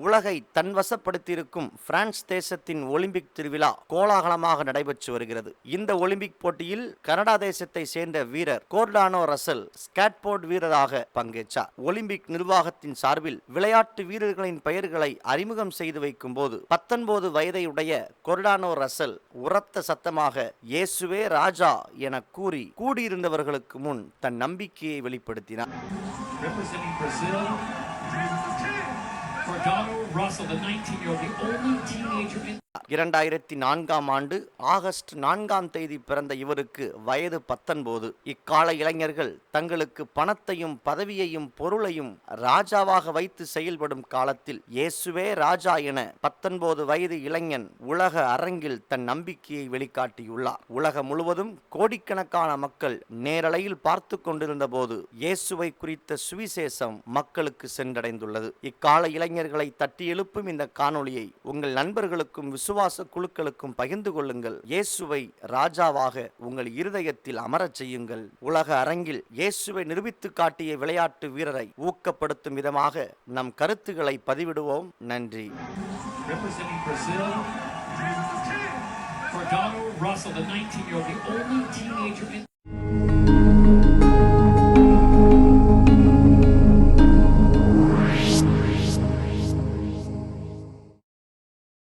உலகை தன்வசப்படுத்தியிருக்கும் பிரான்ஸ் தேசத்தின் ஒலிம்பிக் திருவிழா கோலாகலமாக நடைபெற்று வருகிறது. இந்த ஒலிம்பிக் போட்டியில் கனடா தேசத்தை சேர்ந்த வீரர் கோர்டானோ ரசல் ஸ்கேட்போர்ட் வீரராக பங்கேற்றார். ஒலிம்பிக் நிர்வாகத்தின் சார்பில் விளையாட்டு வீரர்களின் பெயர்களை அறிமுகம் செய்து வைக்கும் போது 19 வயதையுடைய கோர்டானோ ரசல் உரத்த சத்தமாக இயேசுவே ராஜா என கூறி கூடியிருந்தவர்களுக்கு முன் தன் நம்பிக்கையை வெளிப்படுத்தினார். Representing Brazil, Cordano Russell, the 19-year-old, the only teenager in 2004 ஆண்டு ஆகஸ்ட் 4 பிறந்த இவருக்கு வயது 19. இக்கால இளைஞர்கள் தங்களுக்கு பணத்தையும் பதவியையும் பொருளையும் ராஜாவாக வைத்து செயல்படும் காலத்தில் இயேசுவே ராஜா என 19 வயது இளைஞன் உலக அரங்கில் தன் நம்பிக்கையை வெளிக்காட்டியுள்ளார். உலகம் முழுவதும் கோடிக்கணக்கான மக்கள் நேரலையில் பார்த்து கொண்டிருந்த போது இயேசுவை குறித்த சுவிசேஷம் மக்களுக்கு சென்றடைந்துள்ளது. இக்கால இளைஞர்களை தட்டி எழுப்பும் இந்த காணொளியை உங்கள் நண்பர்களுக்கும் விசுவாச குழுக்களுக்கும் பகிர்ந்து கொள்ளுங்கள். இயேசுவை ராஜாவாக உங்கள் இருதயத்தில் அமரச் செய்யுங்கள். உலக அரங்கில் இயேசுவை நிரூபித்து காட்டிய விளையாட்டு வீரரை ஊக்கப்படுத்தும் விதமாக நம் கருத்துக்களை பதிவிடுவோம். நன்றி. Representing Brazil, Cordano Russell, the 19-year-old, the only teenager in